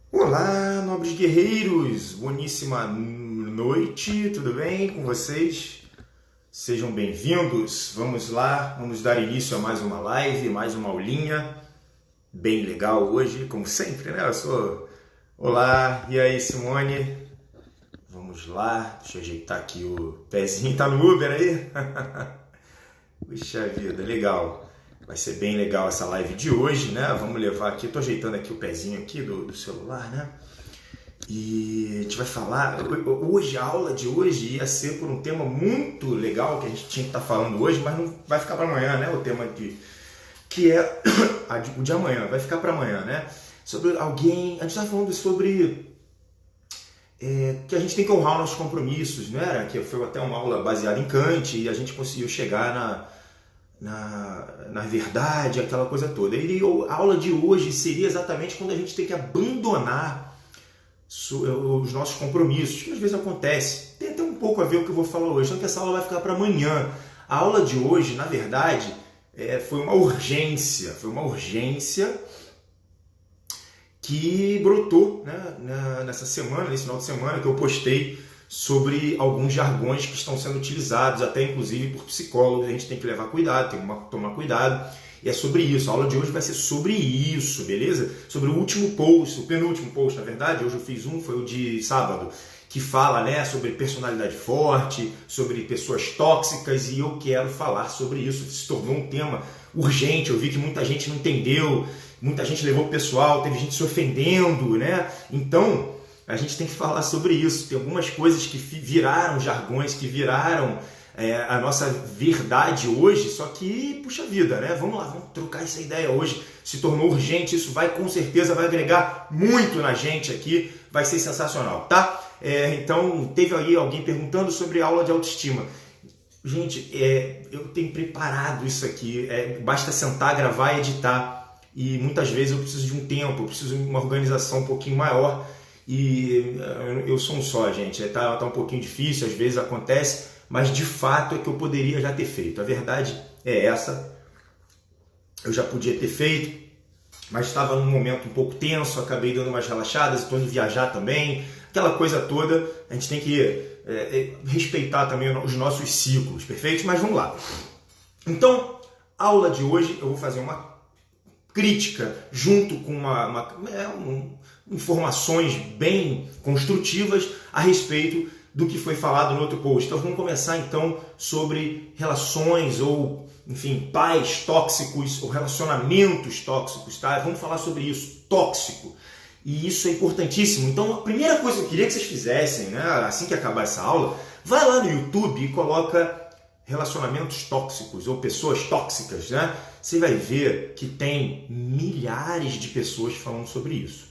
Olá, nobres guerreiros! Boníssima noite, tudo bem com vocês? Sejam bem-vindos. Vamos lá, vamos dar início a mais uma live, mais uma aulinha bem legal hoje, como sempre, né? Olá, e aí, Simone? Vamos lá, deixa eu ajeitar aqui o pezinho. Tá no Uber aí? Puxa vida, legal. Vai ser bem legal essa live de hoje, né? Vamos levar aqui, tô ajeitando aqui o pezinho aqui do celular, né? E a gente vai falar, hoje, a aula de hoje ia ser por um tema muito legal que a gente tinha que estar falando hoje, mas não vai ficar para amanhã, né? O tema que é o de amanhã, vai ficar para amanhã, né? Sobre alguém, a gente estava falando sobre que a gente tem que honrar nossos compromissos, né? Que foi até uma aula baseada em Kant e a gente conseguiu chegar na verdade, aquela coisa toda. E a aula de hoje seria exatamente quando a gente tem que abandonar os nossos compromissos, que às vezes acontece. Tem até um pouco a ver com o que eu vou falar hoje, só que essa aula vai ficar para amanhã. A aula de hoje, na verdade, foi uma urgência. Foi uma urgência que brotou, né, nessa semana, nesse final de semana, que eu postei sobre alguns jargões que estão sendo utilizados, até inclusive por psicólogos. A gente tem que levar cuidado, tem que tomar cuidado. E é sobre isso. A aula de hoje vai ser sobre isso, beleza? Sobre o último post, o penúltimo post, na verdade. Hoje eu fiz um, foi o de sábado, que fala, né, sobre personalidade forte, sobre pessoas tóxicas, e eu quero falar sobre isso. Se tornou um tema urgente. Eu vi que muita gente não entendeu, muita gente levou pro pessoal, teve gente se ofendendo, né? Então, a gente tem que falar sobre isso. Tem algumas coisas que viraram jargões, que viraram a nossa verdade hoje, só que, puxa vida, né? Vamos lá, vamos trocar essa ideia hoje. Se tornou urgente, isso com certeza vai agregar muito na gente aqui, vai ser sensacional, tá? Então, teve aí alguém perguntando sobre aula de autoestima. Gente, eu tenho preparado isso aqui, basta sentar, gravar e editar. E muitas vezes eu preciso de um tempo, eu preciso de uma organização um pouquinho maior. E eu sou um só, gente. Tá um pouquinho difícil, às vezes acontece, mas de fato é que eu poderia já ter feito. A verdade é essa. Eu já podia ter feito, mas estava num momento um pouco tenso, acabei dando umas relaxadas, estou indo viajar também, aquela coisa toda. A gente tem que respeitar também os nossos ciclos, perfeito? Mas vamos lá. Então, a aula de hoje eu vou fazer uma crítica junto com informações bem construtivas a respeito do que foi falado no outro post. Então vamos começar então sobre relações ou, enfim, pais tóxicos ou relacionamentos tóxicos, tá? Vamos falar sobre isso, tóxico. E isso é importantíssimo. Então a primeira coisa que eu queria que vocês fizessem, né, assim que acabar essa aula, vai lá no YouTube e coloca relacionamentos tóxicos ou pessoas tóxicas, né? Você vai ver que tem milhares de pessoas falando sobre isso.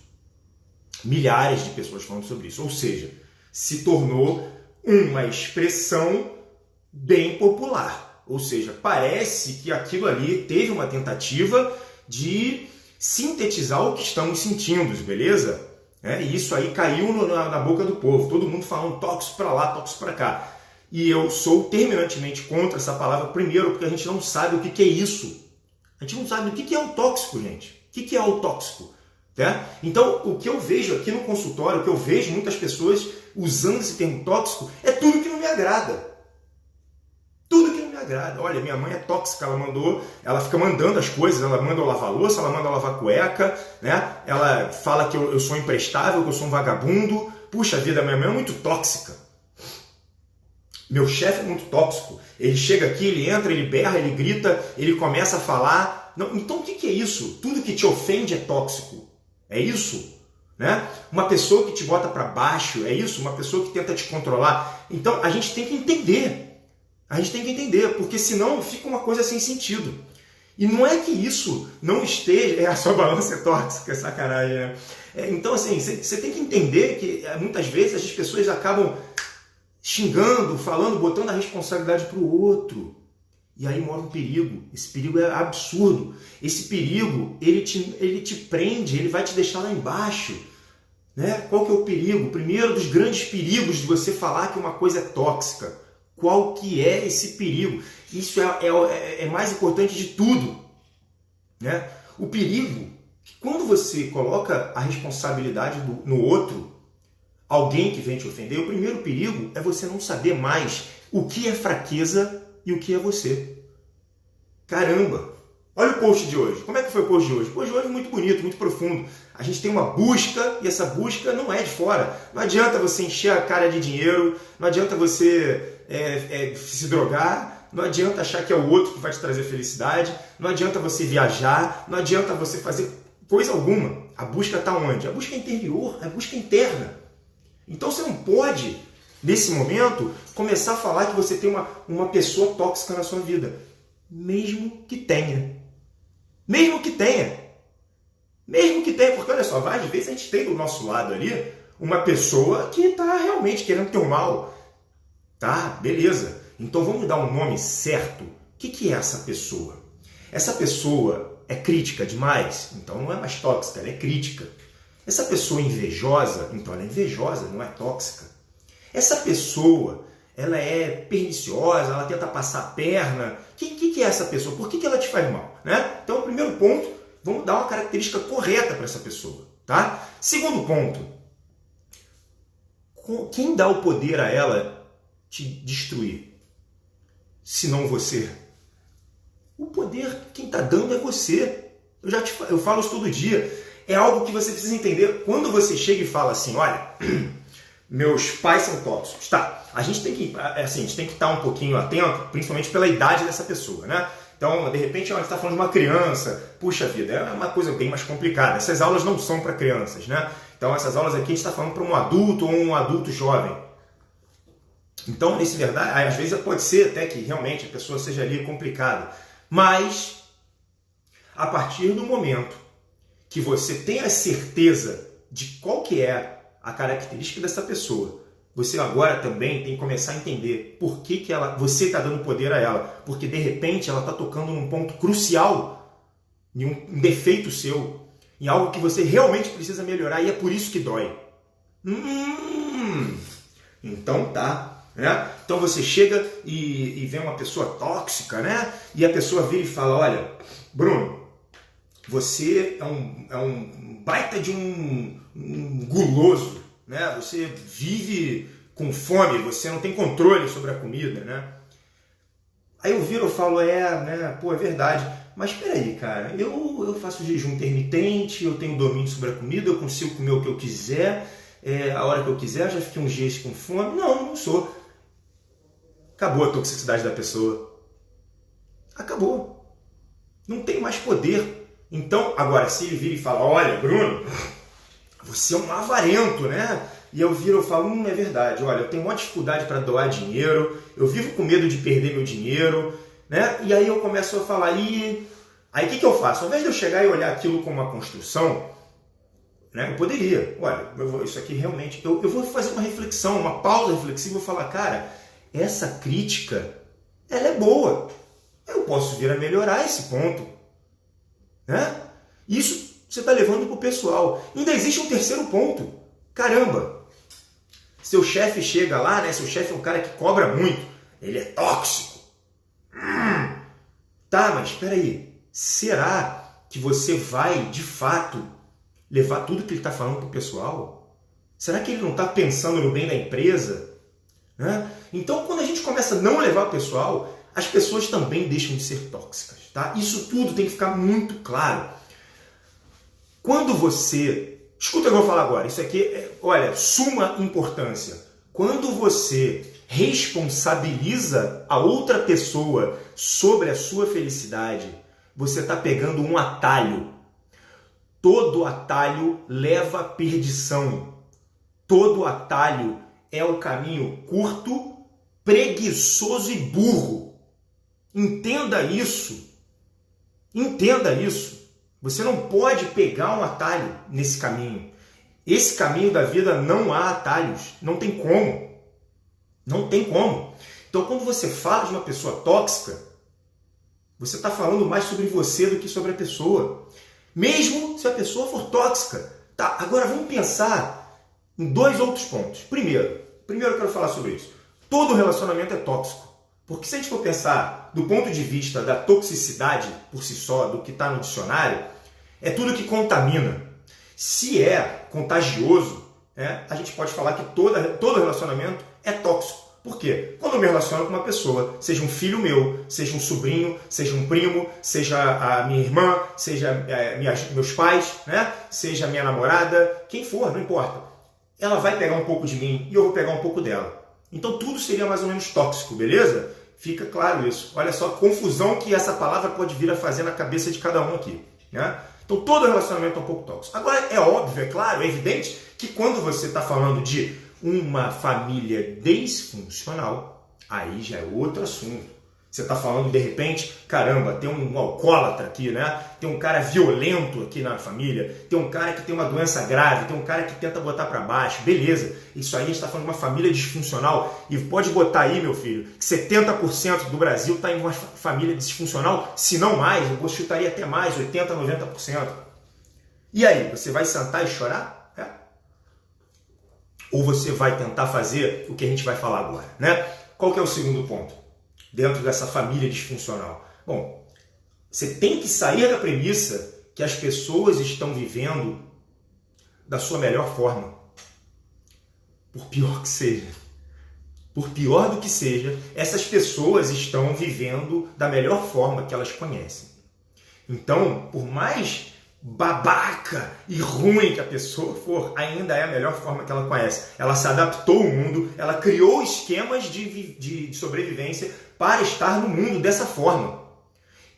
Milhares de pessoas falando sobre isso. Ou seja, se tornou uma expressão bem popular. Ou seja, parece que aquilo ali teve uma tentativa de sintetizar o que estamos sentindo, beleza? E isso aí caiu na boca do povo. Todo mundo falando tóxico para lá, tóxico para cá. E eu sou terminantemente contra essa palavra, primeiro, porque a gente não sabe o que é isso. A gente não sabe o que é o tóxico, gente. O que é o tóxico? Né? Então, o que eu vejo aqui no consultório, o que eu vejo muitas pessoas usando esse termo tóxico, é tudo que não me agrada. Tudo que não me agrada. Olha, minha mãe é tóxica, ela fica mandando as coisas, ela manda eu lavar louça, ela manda eu lavar cueca, né? Ela fala que eu sou imprestável, que eu sou um vagabundo. Puxa vida, minha mãe é muito tóxica. Meu chefe é muito tóxico. Ele chega aqui, ele entra, ele berra, ele grita, ele começa a falar. Não, então o que é isso? Tudo que te ofende é tóxico. É isso? Né? Uma pessoa que te bota para baixo, é isso? Uma pessoa que tenta te controlar. Então a gente tem que entender. A gente tem que entender, porque senão fica uma coisa sem sentido. E não é que isso não esteja... a sua balança é tóxica, é sacanagem, né? Então assim, você tem que entender que muitas vezes as pessoas acabam xingando, falando, botando a responsabilidade para o outro. E aí mora um perigo. Esse perigo é absurdo. Esse perigo, ele te prende, ele vai te deixar lá embaixo. Né? Qual que é o perigo? O primeiro dos grandes perigos de você falar que uma coisa é tóxica. Qual que é esse perigo? Isso é mais importante de tudo. Né? O perigo que quando você coloca a responsabilidade no outro, alguém que vem te ofender, o primeiro perigo é você não saber mais o que é fraqueza e o que é você. Caramba! Olha o post de hoje. Como é que foi o post de hoje? O post de hoje é muito bonito, muito profundo. A gente tem uma busca e essa busca não é de fora. Não adianta você encher a cara de dinheiro, não adianta você se drogar, não adianta achar que é o outro que vai te trazer felicidade, não adianta você viajar, não adianta você fazer coisa alguma. A busca está onde? A busca é interior, a busca é interna. Então você não pode, nesse momento, começar a falar que você tem uma pessoa tóxica na sua vida. Mesmo que tenha. Mesmo que tenha. Mesmo que tenha, porque olha só, várias vezes a gente tem do nosso lado ali uma pessoa que está realmente querendo ter o mal. Tá, beleza. Então vamos dar um nome certo. O que é essa pessoa? Essa pessoa é crítica demais? Então não é mais tóxica, ela é crítica. Essa pessoa é invejosa? Então ela é invejosa, não é tóxica. Essa pessoa, ela é perniciosa, ela tenta passar a perna. O que é essa pessoa? Por que ela te faz mal? Né? Então, o primeiro ponto, vamos dar uma característica correta para essa pessoa. Tá? Segundo ponto, quem dá o poder a ela te destruir? Se não você. O poder, quem está dando é você. Eu falo isso todo dia. É algo que você precisa entender. Quando você chega e fala assim, olha, meus pais são tóxicos. Tá, a gente tem que estar um pouquinho atento, principalmente pela idade dessa pessoa, né? Então, de repente, a gente está falando de uma criança. Puxa vida, é uma coisa bem mais complicada. Essas aulas não são para crianças, né? Então, essas aulas aqui a gente está falando para um adulto ou um adulto jovem. Então, nesse verdade, às vezes pode ser até que realmente a pessoa seja ali complicada. Mas, a partir do momento que você tem a certeza de qual que é a característica dessa pessoa, você agora também tem que começar a entender por que você está dando poder a ela. Porque, de repente, ela está tocando num ponto crucial, em um defeito seu, em algo que você realmente precisa melhorar, e é por isso que dói. Então tá. Né? Então você chega e vê uma pessoa tóxica, né? E a pessoa vira e fala, olha, Bruno, você é um baita de um guloso, né? Você vive com fome, você não tem controle sobre a comida, né? Aí eu viro e falo, né? Pô, é verdade. Mas peraí, cara, eu faço jejum intermitente, eu tenho domínio sobre a comida, eu consigo comer o que eu quiser, a hora que eu quiser, já fiquei uns dias com fome. Não sou. Acabou a toxicidade da pessoa. Acabou. Não tem mais poder. Então, agora, se ele vira e fala, olha, Bruno, você é um avarento, né? E eu viro e falo, é verdade, olha, eu tenho uma dificuldade para doar dinheiro, eu vivo com medo de perder meu dinheiro, né? E aí eu começo a falar, aí o que eu faço? Ao invés de eu chegar e olhar aquilo como uma construção, né, eu poderia, olha, isso aqui realmente, eu vou fazer uma reflexão, uma pausa reflexiva e falar, cara, essa crítica, ela é boa, eu posso vir a melhorar esse ponto. Né? Isso você está levando para o pessoal. Ainda existe um terceiro ponto. Caramba, seu chefe chega lá, né? Seu chefe é um cara que cobra muito. Ele é tóxico. Tá, mas espera aí. Será que você vai, de fato, levar tudo que ele está falando para o pessoal? Será que ele não está pensando no bem da empresa? Né? Então, quando a gente começa a não levar o pessoal, as pessoas também deixam de ser tóxicas. Tá? Isso tudo tem que ficar muito claro. Quando você... Escuta o que eu vou falar agora. Isso aqui olha, suma importância. Quando você responsabiliza a outra pessoa sobre a sua felicidade, você está pegando um atalho. Todo atalho leva à perdição. Todo atalho é o caminho curto, preguiçoso e burro. Entenda isso. Entenda isso. Você não pode pegar um atalho nesse caminho. Esse caminho da vida não há atalhos. Não tem como. Não tem como. Então, quando você fala de uma pessoa tóxica, você está falando mais sobre você do que sobre a pessoa. Mesmo se a pessoa for tóxica. Tá, agora vamos pensar em dois outros pontos. Primeiro eu quero falar sobre isso. Todo relacionamento é tóxico. Porque se a gente for pensar do ponto de vista da toxicidade por si só, do que está no dicionário, é tudo que contamina. Se é contagioso, a gente pode falar que todo relacionamento é tóxico. Por quê? Quando eu me relaciono com uma pessoa, seja um filho meu, seja um sobrinho, seja um primo, seja a minha irmã, seja meus pais, seja a minha namorada, quem for, não importa. Ela vai pegar um pouco de mim e eu vou pegar um pouco dela. Então tudo seria mais ou menos tóxico, beleza? Fica claro isso. Olha só a confusão que essa palavra pode vir a fazer na cabeça de cada um aqui. Então todo relacionamento é um pouco tóxico. Agora é óbvio, é claro, é evidente que quando você está falando de uma família disfuncional, aí já é outro assunto. Você está falando, de repente, caramba, tem um alcoólatra aqui, Tem um cara violento aqui na família, tem um cara que tem uma doença grave, tem um cara que tenta botar para baixo, beleza. Isso aí a gente está falando de uma família disfuncional e pode botar aí, meu filho, que 70% do Brasil está em uma família disfuncional, se não mais, eu chutaria até mais, 80%, 90%. E aí, você vai sentar e chorar? Ou você vai tentar fazer o que a gente vai falar agora, Qual que é o segundo ponto dentro dessa família disfuncional? Bom, você tem que sair da premissa que as pessoas estão vivendo da sua melhor forma. Por pior que seja. Por pior do que seja, essas pessoas estão vivendo da melhor forma que elas conhecem. Então, por mais babaca e ruim que a pessoa for, ainda é a melhor forma que ela conhece. Ela se adaptou ao mundo, ela criou esquemas de sobrevivência para estar no mundo dessa forma.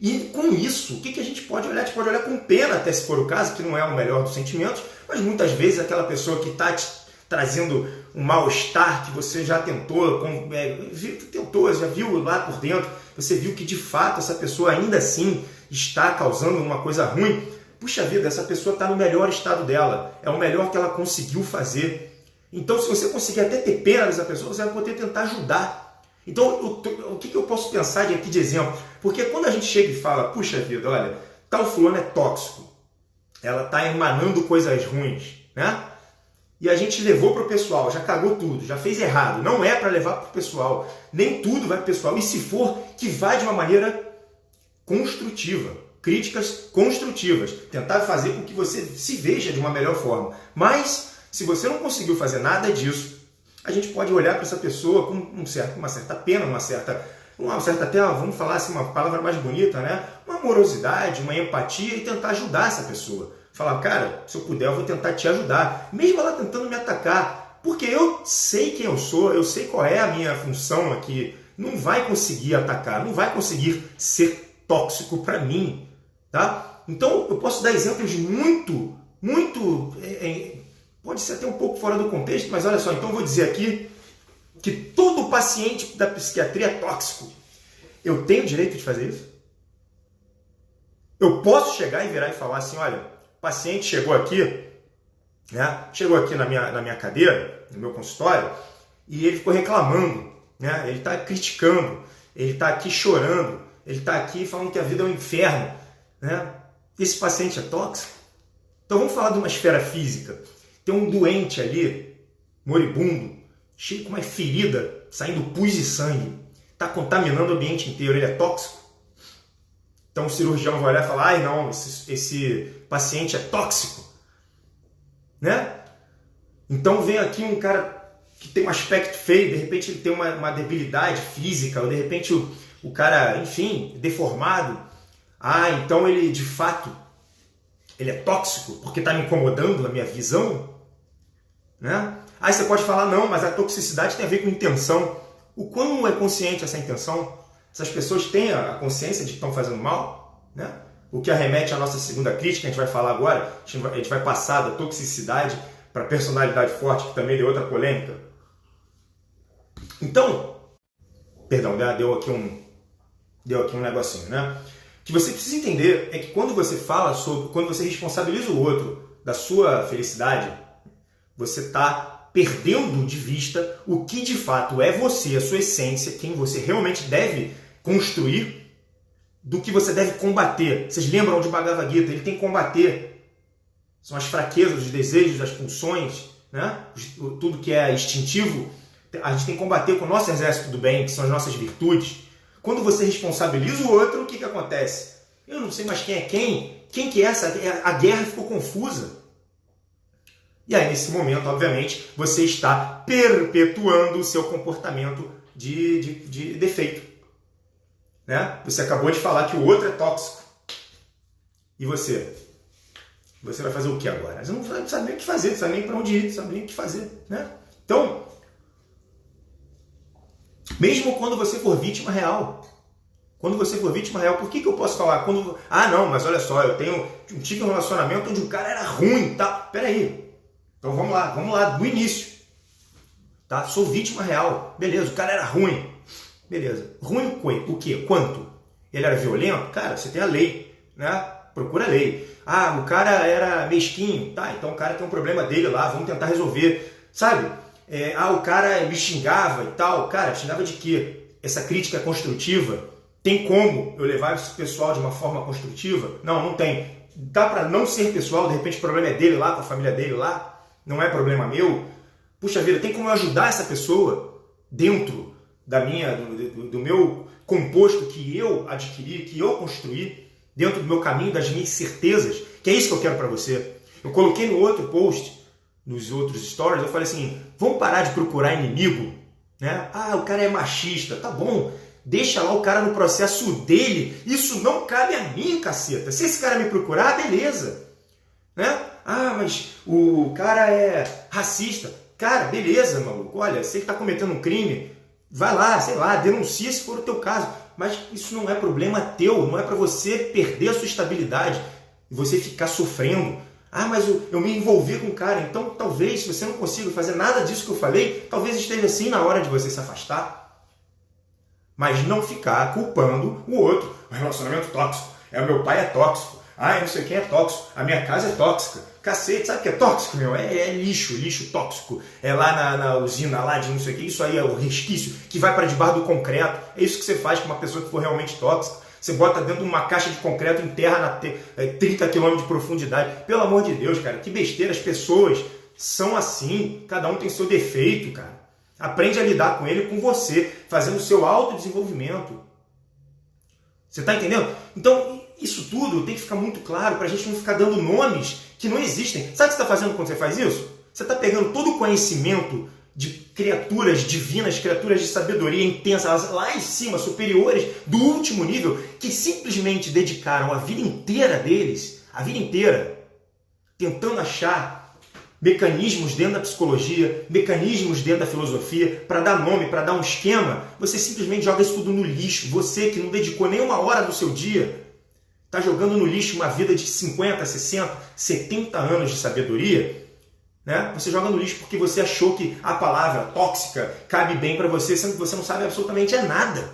E com isso, o que a gente pode olhar? A gente pode olhar com pena, até se for o caso, que não é o melhor dos sentimentos, mas muitas vezes aquela pessoa que está te trazendo um mal-estar que você já tentou, já viu lá por dentro, você viu que de fato essa pessoa ainda assim está causando uma coisa ruim. Puxa vida, essa pessoa está no melhor estado dela, é o melhor que ela conseguiu fazer. Então, se você conseguir até ter pena dessa pessoa, você vai poder tentar ajudar. Então, o que eu posso pensar aqui de exemplo? Porque quando a gente chega e fala, puxa vida, olha, tal fulano é tóxico, ela está emanando coisas ruins, E a gente levou para o pessoal, já cagou tudo, já fez errado. Não é para levar para o pessoal, nem tudo vai para o pessoal. E se for, que vai de uma maneira construtiva. Críticas construtivas, tentar fazer com que você se veja de uma melhor forma. Mas, se você não conseguiu fazer nada disso, a gente pode olhar para essa pessoa com uma certa pena, uma certa até, vamos falar assim, uma palavra mais bonita, Uma amorosidade, uma empatia e tentar ajudar essa pessoa. Falar, cara, se eu puder, eu vou tentar te ajudar, mesmo ela tentando me atacar, porque eu sei quem eu sou, eu sei qual é a minha função aqui. Não vai conseguir atacar, não vai conseguir ser tóxico para mim. Então, eu posso dar exemplos muito, pode ser até um pouco fora do contexto, mas olha só, então eu vou dizer aqui que todo paciente da psiquiatria é tóxico. Eu tenho o direito de fazer isso? Eu posso chegar e virar e falar assim, olha, o paciente chegou aqui, na minha cadeira, no meu consultório, e ele ficou reclamando, Ele está criticando, ele está aqui chorando, ele está aqui falando que a vida é um inferno. Esse paciente é tóxico? Então vamos falar de uma esfera física. Tem um doente ali, moribundo, cheio com uma ferida, saindo pus e sangue, está contaminando o ambiente inteiro, ele é tóxico? Então o cirurgião vai olhar e falar, não, esse paciente é tóxico. Então vem aqui um cara que tem um aspecto feio, de repente ele tem uma debilidade física, ou de repente o cara, enfim, deformado. Então ele, de fato, ele é tóxico porque está me incomodando na minha visão? Aí você pode falar, não, mas a toxicidade tem a ver com intenção. O quão é consciente essa intenção? Essas pessoas têm a consciência de que estão fazendo mal? O que arremete à nossa segunda crítica, a gente vai falar agora, a gente vai passar da toxicidade para a personalidade forte, que também deu outra polêmica. Então, perdão, deu aqui um negocinho, O que você precisa entender é que quando você fala quando você responsabiliza o outro da sua felicidade, você está perdendo de vista o que de fato é você, a sua essência, quem você realmente deve construir, do que você deve combater. Vocês lembram de Bhagavad Gita? Ele tem que combater. São as fraquezas, os desejos, as pulsões, tudo que é instintivo. A gente tem que combater com o nosso exército do bem, que são as nossas virtudes. Quando você responsabiliza o outro, o que acontece? Eu não sei mais quem é quem, Quem que é essa? A guerra ficou confusa. E aí, nesse momento, obviamente, você está perpetuando o seu comportamento de defeito. Né? Você acabou de falar que o outro é tóxico. E você? Você vai fazer o que agora? Você não sabe nem o que fazer, não sabe nem para onde ir, não sabe nem o que fazer. Né? Então, mesmo quando você for vítima real, por que eu posso falar? Não, mas olha só, eu tive um relacionamento onde o cara era ruim, tá? Peraí. Então vamos lá, do início. Tá? Sou vítima real. Beleza, o cara era ruim. Beleza. Ruim o quê? Quanto? Ele era violento? Cara, você tem a lei, né? Procura a lei. O cara era mesquinho. Tá, então o cara tem um problema dele lá, vamos tentar resolver. Sabe? O cara me xingava e tal. Cara, xingava de quê? Essa crítica é construtiva? Tem como eu levar esse pessoal de uma forma construtiva? Não tem. Dá para não ser pessoal, de repente o problema é dele lá, com a família dele lá. Não é problema meu. Puxa vida, tem como eu ajudar essa pessoa dentro do meu composto que eu adquiri, que eu construí, dentro do meu caminho, das minhas certezas, que é isso que eu quero para você. Eu coloquei no outro post, nos outros stories, eu falei assim, vamos parar de procurar inimigo, né? O cara é machista, tá bom, deixa lá o cara no processo dele, isso não cabe a mim, caceta. Se esse cara me procurar, beleza, né? Mas o cara é racista. Cara, beleza, maluco. Olha, você que está cometendo um crime, vai lá, sei lá, denuncia se for o teu caso. Mas isso não é problema teu, não é para você perder a sua estabilidade e você ficar sofrendo. Mas eu me envolvi com o cara. Então, talvez, se você não consiga fazer nada disso que eu falei, talvez esteja assim na hora de você se afastar. Mas não ficar culpando o outro. O relacionamento tóxico. O meu pai é tóxico. Eu não sei quem é tóxico. A minha casa é tóxica. Cacete, sabe o que é tóxico, meu? É lixo tóxico. É lá na usina, lá de não sei o que. Isso aí é o resquício que vai para debaixo do concreto. É isso que você faz com uma pessoa que for realmente tóxica. Você bota dentro de uma caixa de concreto, enterra na 30 km de profundidade. Pelo amor de Deus, cara, que besteira. As pessoas são assim. Cada um tem seu defeito, cara. Aprende a lidar com ele, com você, fazendo o seu autodesenvolvimento. Você tá entendendo? Então, isso tudo tem que ficar muito claro para a gente não ficar dando nomes que não existem. Sabe o que você está fazendo quando você faz isso? Você está pegando todo o conhecimento de criaturas divinas, criaturas de sabedoria intensa, lá em cima, superiores, do último nível, que simplesmente dedicaram a vida inteira deles, a vida inteira, tentando achar mecanismos dentro da psicologia, mecanismos dentro da filosofia, para dar nome, para dar um esquema. Você simplesmente joga isso tudo no lixo. Você que não dedicou nem uma hora do seu dia, está jogando no lixo uma vida de 50, 60, 70 anos de sabedoria, né? Você joga no lixo porque você achou que a palavra tóxica cabe bem para você, sendo que você não sabe absolutamente nada.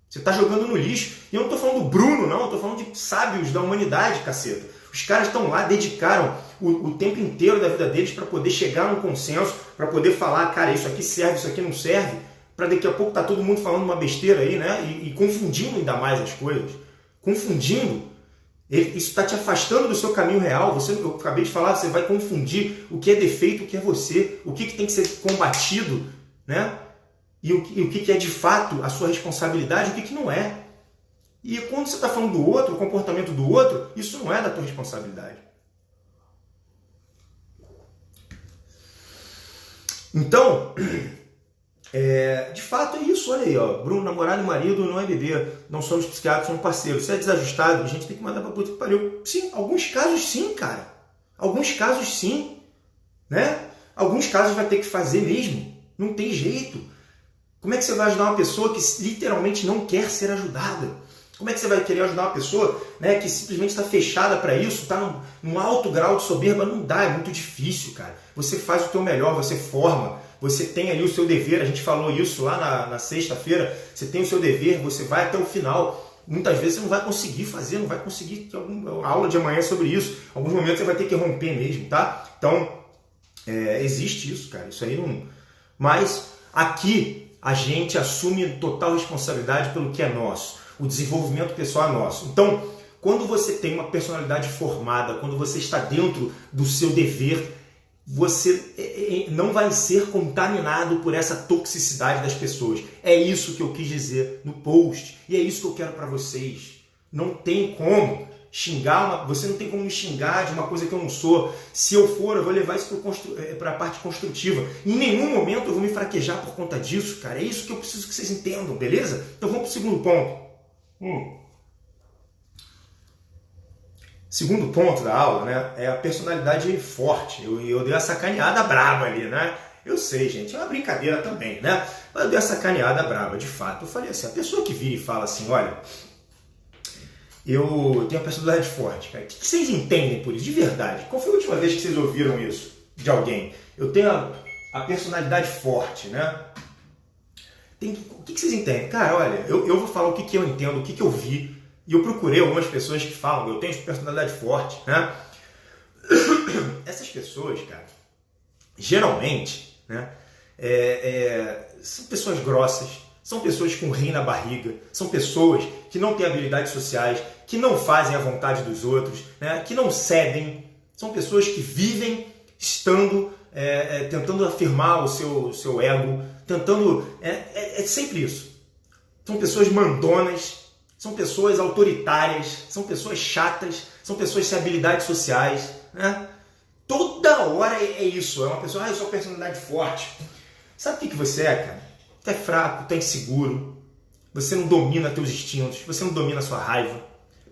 Você está jogando no lixo. E eu não estou falando do Bruno, não. Eu estou falando de sábios da humanidade, caceta. Os caras estão lá, dedicaram o tempo inteiro da vida deles para poder chegar num consenso, para poder falar, cara, isso aqui serve, isso aqui não serve, para daqui a pouco tá todo mundo falando uma besteira aí, né? E confundindo ainda mais as coisas. Confundindo, isso está te afastando do seu caminho real. Eu acabei de falar, você vai confundir o que é defeito, o que é você, o que tem que ser combatido, né? E o que é de fato a sua responsabilidade, o que não é. E quando você está falando do outro, o comportamento do outro, isso não é da tua responsabilidade. Então, de fato é isso, olha aí, ó. Bruno, namorado e marido não é bebê, não somos psiquiatras, somos parceiros. Se é desajustado, a gente tem que mandar pra puta que pariu. Sim, alguns casos sim, cara. Alguns casos sim, né? Alguns casos vai ter que fazer mesmo. Não tem jeito. Como é que você vai ajudar uma pessoa que literalmente não quer ser ajudada? Como é que você vai querer ajudar uma pessoa, né, que simplesmente está fechada para isso, está num alto grau de soberba? Não dá, é muito difícil, cara. Você faz o teu melhor, você forma, você tem ali o seu dever. A gente falou isso lá na sexta-feira. Você tem o seu dever, você vai até o final. Muitas vezes você não vai conseguir fazer, não vai conseguir ter alguma aula de amanhã sobre isso. Em alguns momentos você vai ter que romper mesmo, tá? Então, existe isso, cara. Isso aí não... Mas aqui a gente assume total responsabilidade pelo que é nosso. O desenvolvimento pessoal é nosso. Então, quando você tem uma personalidade formada, quando você está dentro do seu dever, você não vai ser contaminado por essa toxicidade das pessoas. É isso que eu quis dizer no post. E é isso que eu quero para vocês. Não tem como você não tem como me xingar de uma coisa que eu não sou. Se eu for, eu vou levar isso para a parte construtiva. Em nenhum momento eu vou me fraquejar por conta disso, cara. É isso que eu preciso que vocês entendam, beleza? Então vamos para o segundo ponto. Segundo ponto da aula, né, é a personalidade forte. Eu dei uma sacaneada braba ali, né? Eu sei, gente, é uma brincadeira também, né? Mas eu dei uma sacaneada braba, de fato. Eu falei assim, a pessoa que vira e fala assim, olha, eu tenho uma personalidade forte, cara. O que vocês entendem por isso? De verdade. Qual foi a última vez que vocês ouviram isso de alguém? Eu tenho a personalidade forte, né? O que vocês entendem? Cara, olha, eu vou falar o que eu entendo, o que eu vi. E eu procurei algumas pessoas que falam, eu tenho personalidade forte, né? Essas pessoas, cara, geralmente, né, são pessoas grossas, são pessoas com rei na barriga, são pessoas que não têm habilidades sociais, que não fazem a vontade dos outros, né, que não cedem, são pessoas que vivem tentando afirmar o seu ego, é sempre isso. São pessoas mandonas, são pessoas autoritárias, são pessoas chatas, são pessoas sem habilidades sociais, né? Toda hora é isso, é uma pessoa, eu sou personalidade forte. Sabe o que você é, cara? Tu é fraco, tu é inseguro, você não domina teus instintos, você não domina a sua raiva.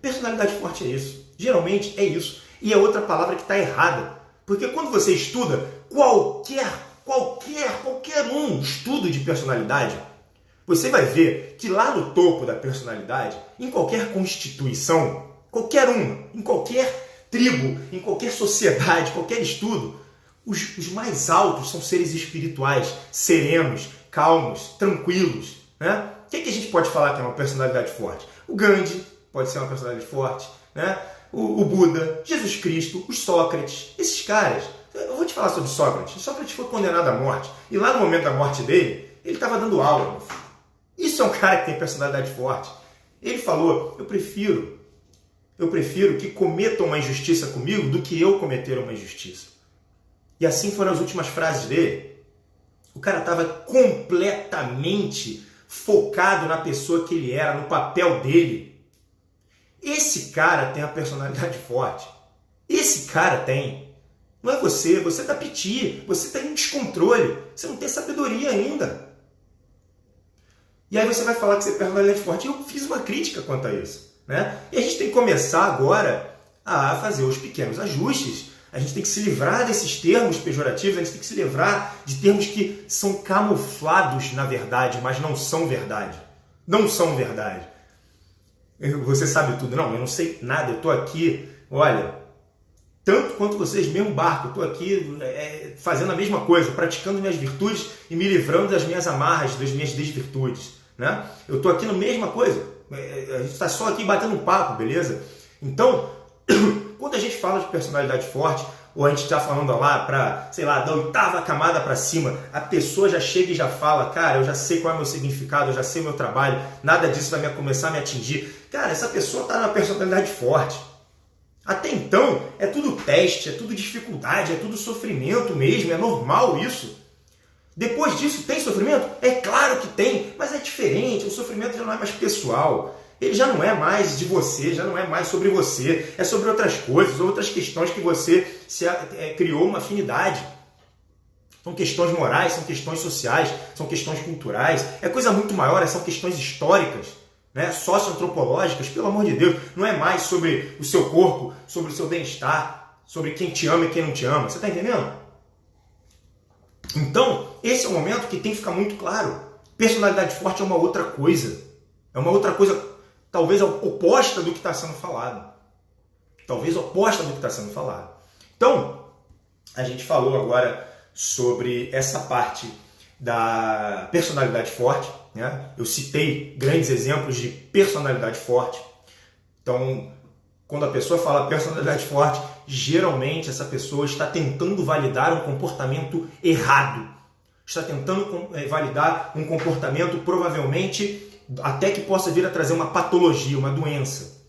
Personalidade forte é isso, geralmente é isso. E é outra palavra que está errada, porque quando você estuda qualquer estudo de personalidade, você vai ver que lá no topo da personalidade, em qualquer constituição, qualquer uma, em qualquer tribo, em qualquer sociedade, qualquer estudo, os mais altos são seres espirituais, serenos, calmos, tranquilos, né? O que a gente pode falar que é uma personalidade forte? O Gandhi pode ser uma personalidade forte, né? O Buda, Jesus Cristo, os Sócrates, esses caras. Eu vou te falar sobre Sócrates. Sócrates foi condenado à morte. E lá no momento da morte dele, ele estava dando aula, meu filho. Isso é um cara que tem personalidade forte. Ele falou, eu prefiro que cometam uma injustiça comigo do que eu cometer uma injustiça. E assim foram as últimas frases dele. O cara estava completamente focado na pessoa que ele era, no papel dele. Esse cara tem a personalidade forte. Esse cara tem. Não é você tá piti, você tá em descontrole, você não tem sabedoria ainda. E aí você vai falar que você é personalidade forte. Eu fiz uma crítica quanto a isso, né? E a gente tem que começar agora a fazer os pequenos ajustes. A gente tem que se livrar desses termos pejorativos, a gente tem que se livrar de termos que são camuflados na verdade, mas não são verdade. Não são verdade. Você sabe tudo. Não, eu não sei nada, eu estou aqui, olha, tanto quanto vocês, mesmo barco, eu estou aqui fazendo a mesma coisa, praticando minhas virtudes e me livrando das minhas amarras, das minhas desvirtudes, né? Eu estou aqui na mesma coisa, a gente está só aqui batendo um papo, beleza? Então, quando a gente fala de personalidade forte, ou a gente está falando lá para, sei lá, da 8ª camada para cima, a pessoa já chega e já fala, cara, eu já sei qual é o meu significado, eu já sei o meu trabalho, nada disso vai começar a me atingir. Cara, essa pessoa está na personalidade forte. Até então, é tudo teste, é tudo dificuldade, é tudo sofrimento mesmo, é normal isso. Depois disso, tem sofrimento? É claro que tem, mas é diferente, o sofrimento já não é mais pessoal. Ele já não é mais de você, já não é mais sobre você, é sobre outras coisas, outras questões que você criou uma afinidade. São questões morais, são questões sociais, são questões culturais, é coisa muito maior, são questões históricas, né? Socioantropológicas, pelo amor de Deus. Não é mais sobre o seu corpo, sobre o seu bem-estar, sobre quem te ama e quem não te ama. Você está entendendo? Então, esse é o momento que tem que ficar muito claro. Personalidade forte é uma outra coisa. É uma outra coisa, talvez oposta do que está sendo falado. Talvez oposta do que está sendo falado. Então, a gente falou agora sobre essa parte da personalidade forte, né? Eu citei grandes exemplos de personalidade forte. Então, quando a pessoa fala personalidade forte, geralmente essa pessoa está tentando validar um comportamento errado. Está tentando validar um comportamento provavelmente até que possa vir a trazer uma patologia, uma doença.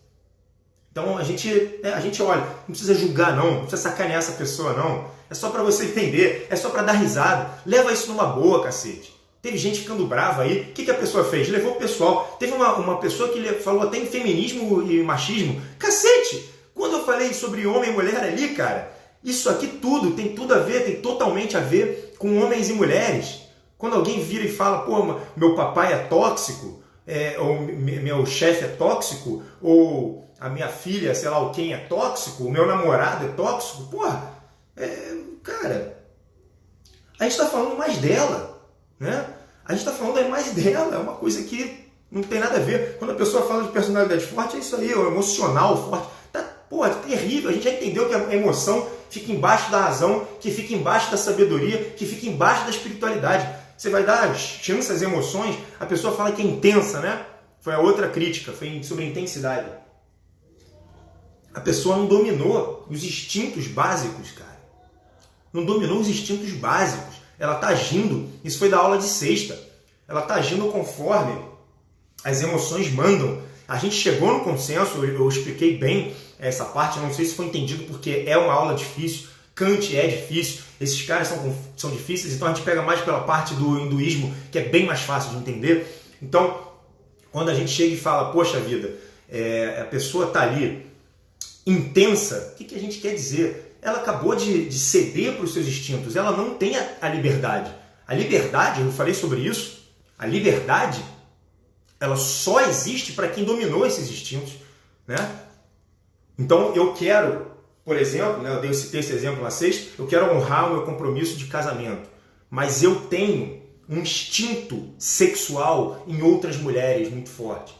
Então a gente olha, não precisa julgar não precisa sacanear essa pessoa não. É só para você entender, é só para dar risada. Leva isso numa boa, cacete. Teve gente ficando brava aí. O que a pessoa fez? Levou o pessoal. Teve uma pessoa que falou até em feminismo e machismo. Cacete! Quando eu falei sobre homem e mulher ali, cara, isso aqui tudo tem tudo a ver, tem totalmente a ver com homens e mulheres. Quando alguém vira e fala, pô, meu papai é tóxico, ou meu chefe é tóxico, ou a minha filha, sei lá, quem é tóxico, o meu namorado é tóxico, porra, cara, a gente está falando mais dela, né? A gente está falando mais dela, é uma coisa que não tem nada a ver. Quando a pessoa fala de personalidade forte, é isso aí, o emocional forte. Pô, é terrível. A gente já entendeu que a emoção fica embaixo da razão, que fica embaixo da sabedoria, que fica embaixo da espiritualidade. Você vai dar chance às emoções, a pessoa fala que é intensa, né? Foi a outra crítica, foi sobre intensidade. A pessoa não dominou os instintos básicos, cara. Não dominou os instintos básicos. Ela está agindo, isso foi da aula de sexta, ela está agindo conforme as emoções mandam. A gente chegou no consenso, eu expliquei bem essa parte, não sei se foi entendido porque é uma aula difícil, Kant é difícil, esses caras são difíceis, então a gente pega mais pela parte do hinduísmo, que é bem mais fácil de entender. Então, quando a gente chega e fala, poxa vida, a pessoa está ali intensa, o que a gente quer dizer? Ela acabou de ceder para os seus instintos, ela não tem a liberdade. A liberdade, eu falei sobre isso, a liberdade, ela só existe para quem dominou esses instintos, né? Então eu quero, por exemplo, né, eu citei esse exemplo na sexta, eu quero honrar o meu compromisso de casamento, mas eu tenho um instinto sexual em outras mulheres muito forte.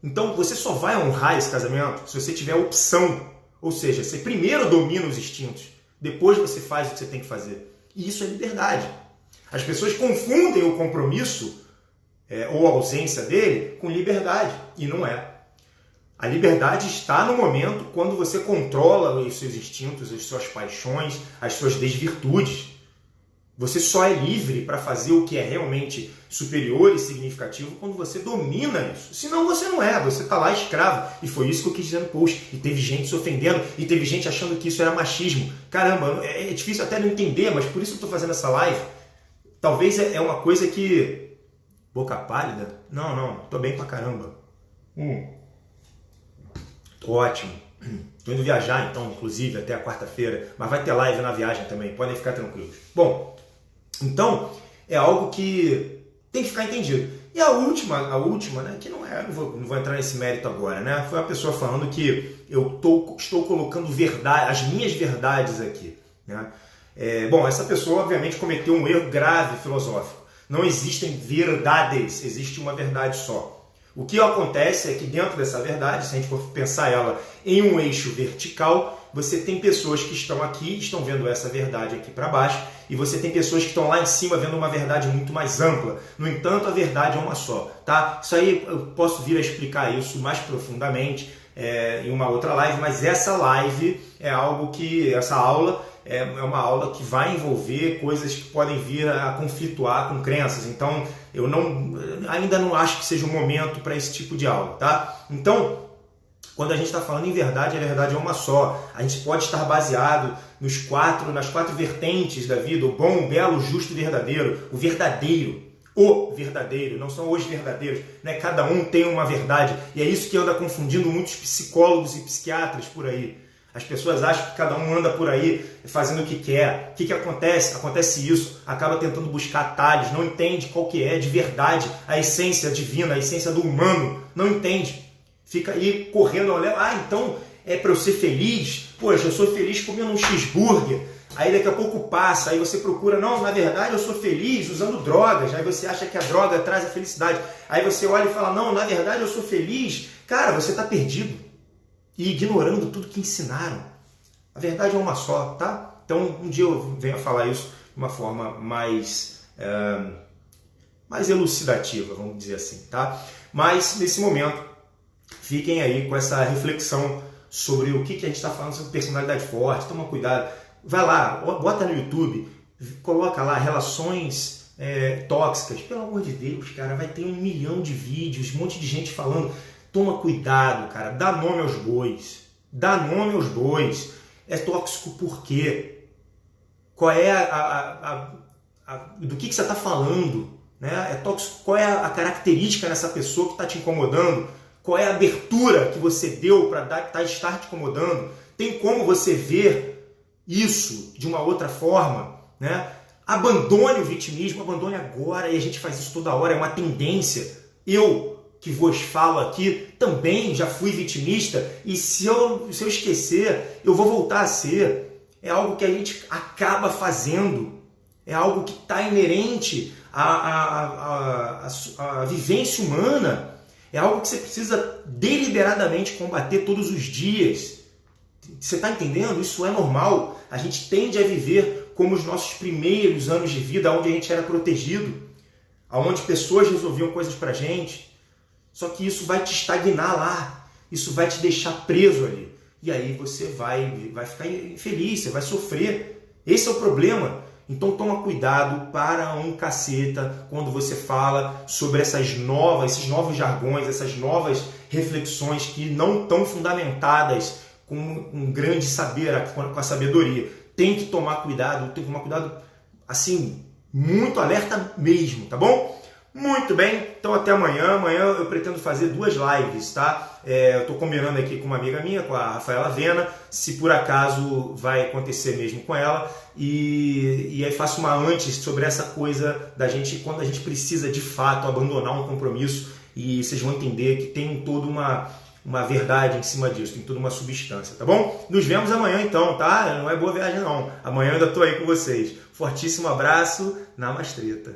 Então você só vai honrar esse casamento se você tiver opção, ou seja, você primeiro domina os instintos, depois você faz o que você tem que fazer. E isso é liberdade. As pessoas confundem o compromisso ou a ausência dele com liberdade, e não é. A liberdade está no momento quando você controla os seus instintos, as suas paixões, as suas desvirtudes. Você só é livre para fazer o que é realmente superior e significativo quando você domina isso. Senão você não é, você está lá escravo. E foi isso que eu quis dizer no post. E teve gente se ofendendo, e teve gente achando que isso era machismo. Caramba, é difícil até não entender, mas por isso eu estou fazendo essa live. Talvez é uma coisa que... Boca pálida? Não, tô bem pra caramba. Tô ótimo. Tô indo viajar então, inclusive, até a quarta-feira. Mas vai ter live na viagem também, podem ficar tranquilos. Bom, então, é algo que tem que ficar entendido. E a última, né, que não vou entrar nesse mérito agora, né? Foi uma pessoa falando que eu estou colocando as minhas verdades aqui, né? Bom, essa pessoa obviamente cometeu um erro grave filosófico. Não existem verdades, existe uma verdade só. O que acontece é que dentro dessa verdade, se a gente for pensar ela em um eixo vertical, você tem pessoas que estão aqui, estão vendo essa verdade aqui para baixo, e você tem pessoas que estão lá em cima vendo uma verdade muito mais ampla. No entanto, a verdade é uma só, tá? Isso aí eu posso vir a explicar isso mais profundamente em uma outra live, mas essa live é algo que, essa aula é uma aula que vai envolver coisas que podem vir a conflituar com crenças. Então, eu ainda não acho que seja o momento para esse tipo de aula, tá? Então, quando a gente está falando em verdade, a verdade é uma só. A gente pode estar baseado nas quatro vertentes da vida: o bom, o belo, o justo e o verdadeiro. O verdadeiro, não são os verdadeiros, né? Cada um tem uma verdade, e é isso que anda confundindo muitos psicólogos e psiquiatras por aí. As pessoas acham que cada um anda por aí fazendo o que quer. O que acontece? Acontece isso, acaba tentando buscar atalhos, não entende qual que é de verdade a essência divina, a essência do humano, não entende. Fica aí correndo, então é para eu ser feliz? Poxa, eu sou feliz comendo um cheeseburger. Aí daqui a pouco passa, aí você procura, não, na verdade eu sou feliz usando drogas. Aí você acha que a droga traz a felicidade. Aí você olha e fala, não, na verdade eu sou feliz. Cara, você está perdido e ignorando tudo que ensinaram. A verdade é uma só, tá? Então um dia eu venho a falar isso de uma forma mais elucidativa, vamos dizer assim, tá? Mas nesse momento, fiquem aí com essa reflexão sobre o que a gente está falando sobre personalidade forte. Toma cuidado. Vai lá, bota no YouTube, coloca lá relações tóxicas. Pelo amor de Deus, cara, vai ter 1 milhão de vídeos, um monte de gente falando. Toma cuidado, cara. Dá nome aos bois. Dá nome aos bois. É tóxico por quê? Qual é do que você está falando? Né? É tóxico. Qual é a característica dessa pessoa que está te incomodando? Qual é a abertura que você deu para estar te incomodando? Tem como você ver isso de uma outra forma, né? Abandone o vitimismo, abandone agora, e a gente faz isso toda hora, é uma tendência. Eu que vos falo aqui também já fui vitimista, e se eu esquecer, eu vou voltar a ser. É algo que a gente acaba fazendo, é algo que está inerente à vivência humana, é algo que você precisa deliberadamente combater todos os dias. Você está entendendo? Isso é normal. A gente tende a viver como os nossos primeiros anos de vida, onde a gente era protegido, onde pessoas resolviam coisas pra gente. Só que isso vai te estagnar lá, isso vai te deixar preso ali. E aí você vai ficar infeliz, você vai sofrer. Esse é o problema. Então toma cuidado para um caceta quando você fala sobre esses novos jargões, essas novas reflexões que não estão fundamentadas com um grande saber, com a sabedoria. Tem que tomar cuidado, assim, muito alerta mesmo, tá bom? Muito bem, então até amanhã. Amanhã eu pretendo fazer 2 lives, tá? Eu estou combinando aqui com uma amiga minha, com a Rafaela Vena, se por acaso vai acontecer mesmo com ela, e aí faço uma antes sobre essa coisa da gente, quando a gente precisa de fato abandonar um compromisso, e vocês vão entender que tem toda uma verdade em cima disso, tem toda uma substância, tá bom? Nos vemos amanhã então, tá? Não é boa viagem não. Amanhã eu ainda estou aí com vocês. Fortíssimo abraço, namastreta.